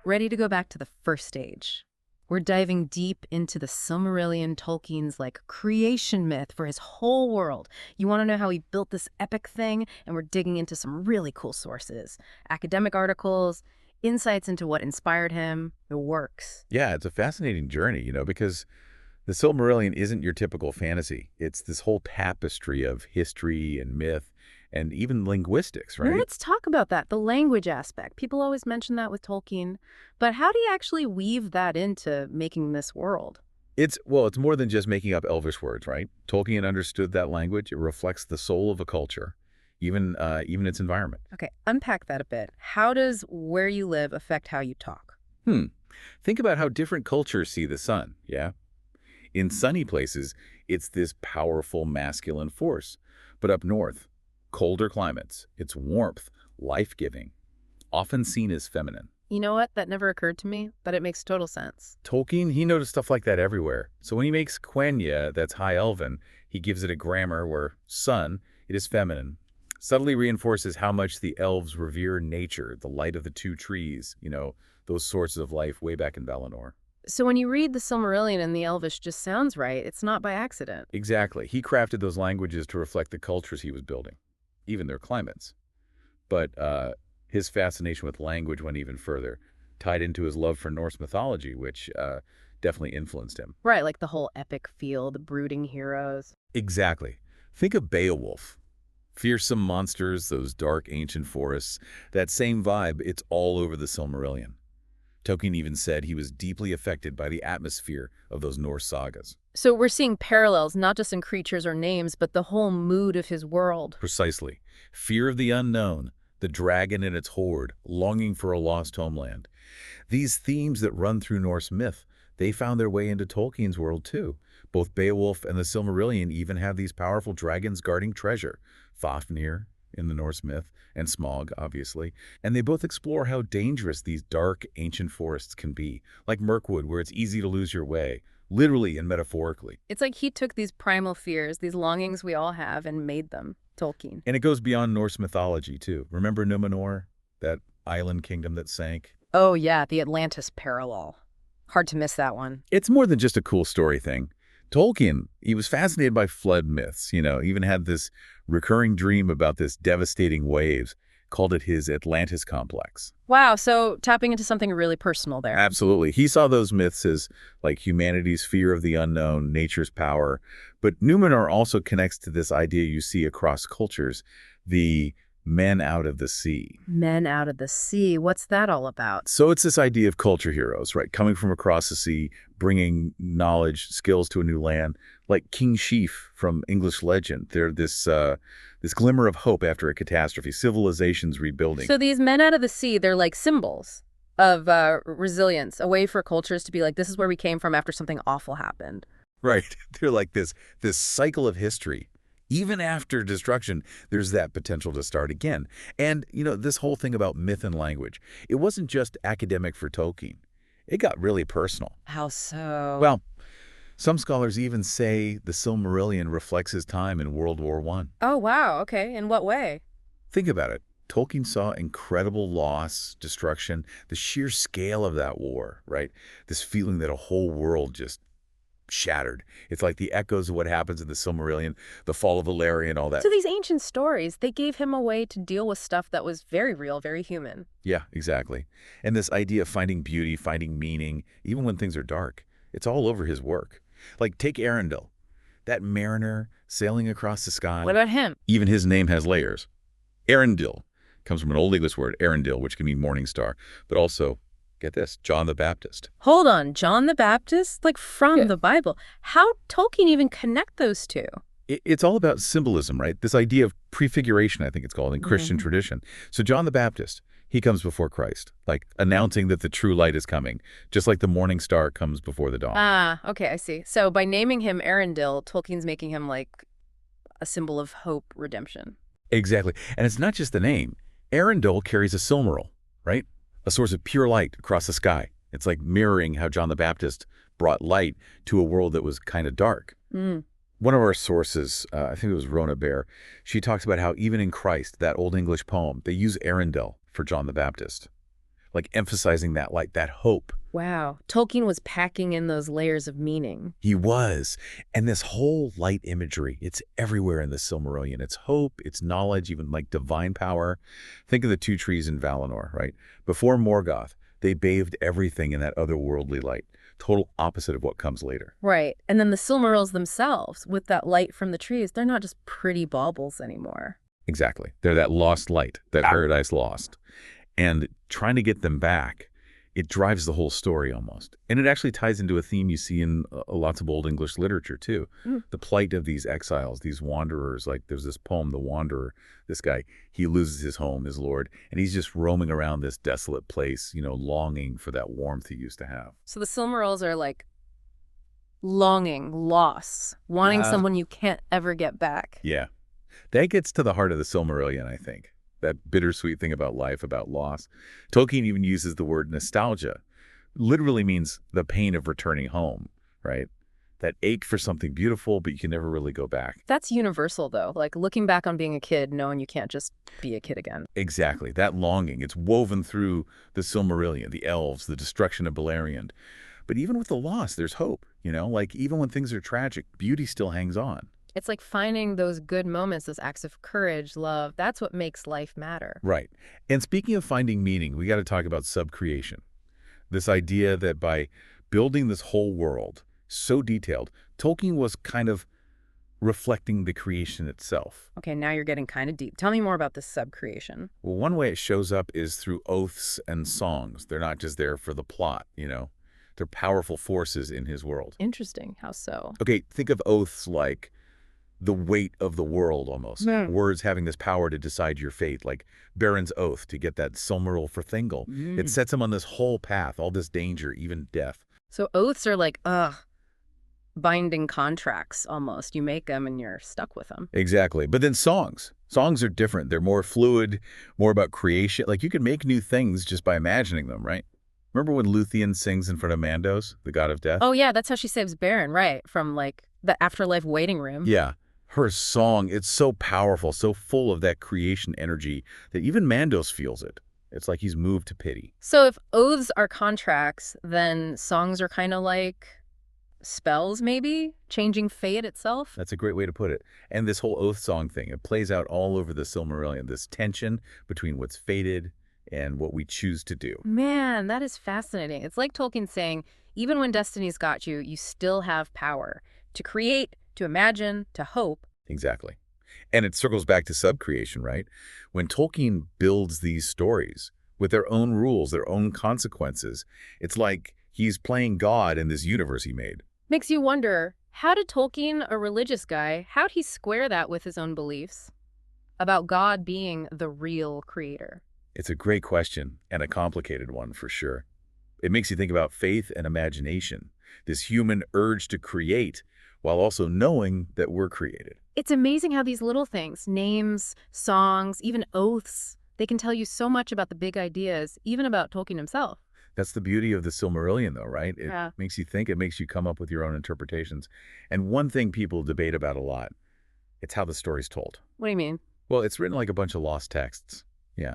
Ready to go back to the first stage. We're diving deep into the Silmarillion, Tolkien's creation myth for his whole world. You want to know how he built this epic thing? And we're digging into some really cool sources. Academic articles, insights into what inspired him, the works. Yeah, it's a fascinating journey, because the Silmarillion isn't your typical fantasy. It's this whole tapestry of history and myth and even linguistics, right? Let's talk about that, the language aspect. People always mention that with Tolkien. But how do you actually weave that into making this world? It's more than just making up Elvish words, right? Tolkien understood that language. It reflects the soul of a culture, even its environment. Okay, unpack that a bit. How does where you live affect how you talk? Think about how different cultures see the sun, yeah? In sunny places, it's this powerful masculine force. But up north, colder climates, its warmth, life-giving, often seen as feminine. You know what? That never occurred to me, but it makes total sense. Tolkien, he noticed stuff like that everywhere. So when he makes Quenya, that's High Elven, he gives it a grammar where sun, it is feminine. Subtly reinforces how much the elves revere nature, the light of the two trees, those sources of life way back in Valinor. So when you read the Silmarillion and the Elvish just sounds right, it's not by accident. Exactly. He crafted those languages to reflect the cultures he was building, even their climates. But his fascination with language went even further, tied into his love for Norse mythology, which definitely influenced him. Right, like the whole epic feel, the brooding heroes. Exactly. Think of Beowulf. Fearsome monsters, those dark ancient forests. That same vibe, it's all over the Silmarillion. Tolkien even said he was deeply affected by the atmosphere of those Norse sagas. So we're seeing parallels, not just in creatures or names, but the whole mood of his world. Precisely. Fear of the unknown, the dragon and its horde, longing for a lost homeland. These themes that run through Norse myth, they found their way into Tolkien's world too. Both Beowulf and the Silmarillion even have these powerful dragons guarding treasure. Fafnir in the Norse myth, and Smaug, obviously. And they both explore how dangerous these dark, ancient forests can be, like Mirkwood, where it's easy to lose your way, literally and metaphorically. It's like he took these primal fears, these longings we all have, and made them, Tolkien. And it goes beyond Norse mythology, too. Remember Numenor, that island kingdom that sank? Oh yeah, the Atlantis parallel. Hard to miss that one. It's more than just a cool story thing. Tolkien, he was fascinated by flood myths, even had this recurring dream about this devastating waves, called it his Atlantis complex. Wow, so tapping into something really personal there. Absolutely. He saw those myths as like humanity's fear of the unknown, nature's power. But Numenor also connects to this idea you see across cultures, the men out of the sea. Men out of the sea, what's that all about? So it's this idea of culture heroes, right? Coming from across the sea, bringing knowledge, skills to a new land, like King Sheaf from English legend. They're this glimmer of hope after a catastrophe, civilization's rebuilding. So these men out of the sea, they're like symbols of resilience, a way for cultures to be like, this is where we came from after something awful happened. Right. They're like this cycle of history. Even after destruction, there's that potential to start again. And, this whole thing about myth and language, it wasn't just academic for Tolkien. It got really personal. How so? Well, some scholars even say the Silmarillion reflects his time in World War I. Oh, wow. Okay. In what way? Think about it. Tolkien saw incredible loss, destruction, the sheer scale of that war, right? This feeling that a whole world just shattered. It's like the echoes of what happens in the Silmarillion, the fall of Valerian, all that. So these ancient stories, they gave him a way to deal with stuff that was very real, very human. Yeah, exactly. And this idea of finding beauty, finding meaning, even when things are dark, it's all over his work. Like, take Arundel, that mariner sailing across the sky. What about him? Even his name has layers. Arundel comes from an Old English word, Arundel, which can mean morning star, but also, get this, John the Baptist. Hold on, John the Baptist? Like from the Bible. How Tolkien even connect those two? It's all about symbolism, right? This idea of prefiguration, I think it's called, in Christian tradition. So John the Baptist, he comes before Christ, like announcing that the true light is coming, just like the morning star comes before the dawn. Ah, okay, I see. So by naming him Arundel, Tolkien's making him like a symbol of hope, redemption. Exactly. And it's not just the name. Arundel carries a silmaril, right? A source of pure light across the sky. It's like mirroring how John the Baptist brought light to a world that was kind of dark. One of our sources, I think it was Rona Bear, she talks about how even in Christ, that Old English poem, they use Arundel for John the Baptist. like emphasizing that light, that hope. Wow. Tolkien was packing in those layers of meaning. He was. And this whole light imagery, it's everywhere in the Silmarillion. It's hope, it's knowledge, even like divine power. Think of the two trees in Valinor, right? Before Morgoth, they bathed everything in that otherworldly light. Total opposite of what comes later. Right. And then the Silmarils themselves, with that light from the trees, they're not just pretty baubles anymore. Exactly. They're that lost light, that paradise lost. And trying to get them back, it drives the whole story almost. And it actually ties into a theme you see in lots of Old English literature too. The plight of these exiles, these wanderers. Like there's this poem, The Wanderer, this guy, he loses his home, his lord, and he's just roaming around this desolate place, longing for that warmth he used to have. So the Silmarils are like longing, loss, wanting someone you can't ever get back. Yeah. That gets to the heart of the Silmarillion, I think. That bittersweet thing about life, about loss. Tolkien even uses the word nostalgia. Literally means the pain of returning home, right? That ache for something beautiful, but you can never really go back. That's universal, though. Like looking back on being a kid, knowing you can't just be a kid again. Exactly. That longing, it's woven through the Silmarillion, the elves, the destruction of Beleriand. But even with the loss, there's hope, Like even when things are tragic, beauty still hangs on. It's like finding those good moments, those acts of courage, love. That's what makes life matter. Right. And speaking of finding meaning, we got to talk about subcreation. This idea that by building this whole world so detailed, Tolkien was kind of reflecting the creation itself. Okay, now you're getting kind of deep. Tell me more about this subcreation. Well, one way it shows up is through oaths and songs. They're not just there for the plot, They're powerful forces in his world. Interesting. How so? Okay, think of oaths like the weight of the world almost. Words having this power to decide your fate, like Baron's oath to get that Silmaril for Thingol. It sets him on this whole path, all this danger, even death. So oaths are like, binding contracts almost. You make them and you're stuck with them. Exactly. But then songs. Songs are different. They're more fluid, more about creation. Like you can make new things just by imagining them, right? Remember when Luthien sings in front of Mandos, the god of death? Oh, yeah, that's how she saves Baron, right? From like the afterlife waiting room. Yeah. Her song, it's so powerful, so full of that creation energy that even Mandos feels it. It's like he's moved to pity. So if oaths are contracts, then songs are kind of like spells, maybe? Changing fate itself? That's a great way to put it. And this whole oath song thing, it plays out all over the Silmarillion, this tension between what's fated and what we choose to do. Man, that is fascinating. It's like Tolkien saying, even when destiny's got you, you still have power to create, to imagine, to hope. Exactly. And it circles back to subcreation, right? When Tolkien builds these stories with their own rules, their own consequences, it's like he's playing God in this universe he made. Makes you wonder, how did Tolkien, a religious guy, how'd he square that with his own beliefs about God being the real creator? It's a great question and a complicated one for sure. It makes you think about faith and imagination, this human urge to create while also knowing that we're created. It's amazing how these little things, names, songs, even oaths, they can tell you so much about the big ideas, even about Tolkien himself. That's the beauty of the Silmarillion, though, right? It Yeah. makes you think, it makes you come up with your own interpretations. And one thing people debate about a lot, it's how the story's told. What do you mean? Well, it's written like a bunch of lost texts. Yeah.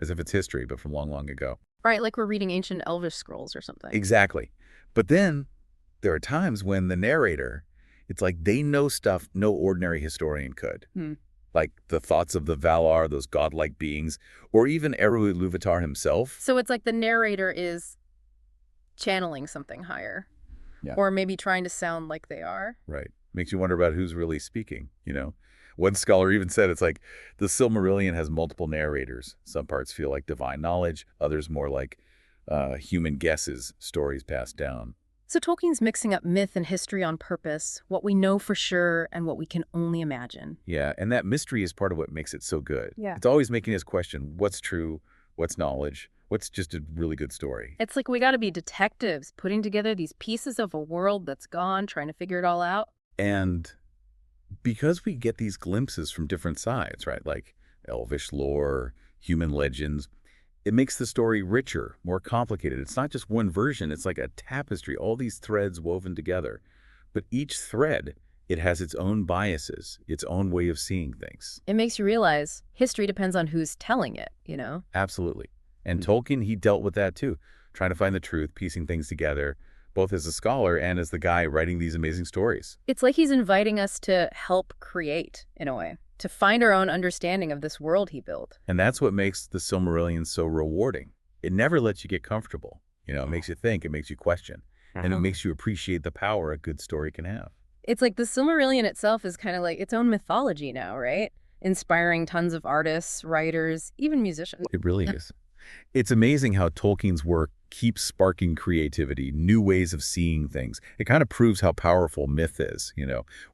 As if it's history, but from long, long ago. Right, like we're reading ancient Elvish scrolls or something. Exactly. But then there are times when the narrator, it's like they know stuff no ordinary historian could. Like the thoughts of the Valar, those godlike beings, or even Eru Ilúvatar himself. So it's like the narrator is channeling something higher. Yeah. Or maybe trying to sound like they are. Right. Makes you wonder about who's really speaking, One scholar even said it's like the Silmarillion has multiple narrators. Some parts feel like divine knowledge, others more like human guesses, stories passed down. So Tolkien's mixing up myth and history on purpose, what we know for sure and what we can only imagine. Yeah, and that mystery is part of what makes it so good. Yeah. It's always making us question what's true, what's knowledge, what's just a really good story. It's like we got to be detectives putting together these pieces of a world that's gone, trying to figure it all out. And because we get these glimpses from different sides, right, like elvish lore, human legends, it makes the story richer, more complicated. It's not just one version. It's like a tapestry, all these threads woven together. But each thread, it has its own biases, its own way of seeing things. It makes you realize history depends on who's telling it, Absolutely. And Tolkien, he dealt with that too, trying to find the truth, piecing things together, both as a scholar and as the guy writing these amazing stories. It's like he's inviting us to help create, in a way, to find our own understanding of this world he built. And that's what makes the Silmarillion so rewarding. It never lets you get comfortable. It makes you think, it makes you question, and it makes you appreciate the power a good story can have. It's like the Silmarillion itself is kind of like its own mythology now, right? Inspiring tons of artists, writers, even musicians. It really is. It's amazing how Tolkien's work keeps sparking creativity, new ways of seeing things. It kind of proves how powerful myth is.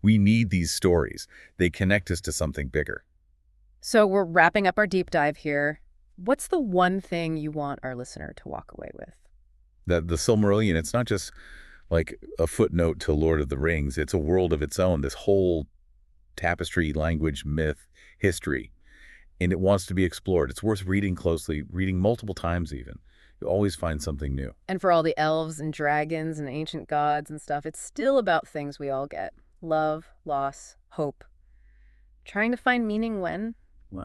We need these stories. They connect us to something bigger. So we're wrapping up our deep dive here. What's the one thing you want our listener to walk away with? The Silmarillion, it's not just like a footnote to Lord of the Rings. It's a world of its own, this whole tapestry, language, myth, history. And it wants to be explored. It's worth reading closely, reading multiple times even. You always find something new. And for all the elves and dragons and ancient gods and stuff, it's still about things we all get. Love, loss, hope. Trying to find meaning when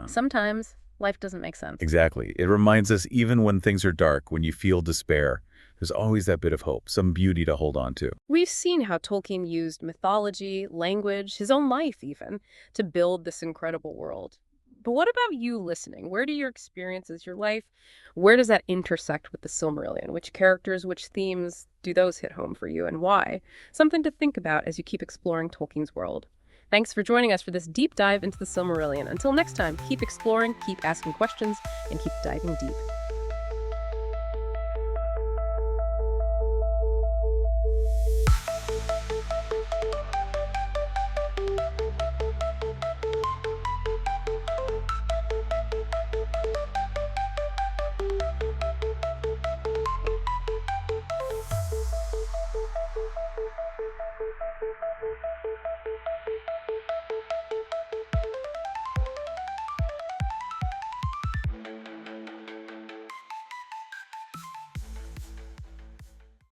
sometimes life doesn't make sense. Exactly. It reminds us even when things are dark, when you feel despair, there's always that bit of hope, some beauty to hold on to. We've seen how Tolkien used mythology, language, his own life even, to build this incredible world. But what about you listening? Where do your experiences, your life, where does that intersect with the Silmarillion? Which characters, which themes do those hit home for you and why? Something to think about as you keep exploring Tolkien's world. Thanks for joining us for this deep dive into the Silmarillion. Until next time, keep exploring, keep asking questions, and keep diving deep.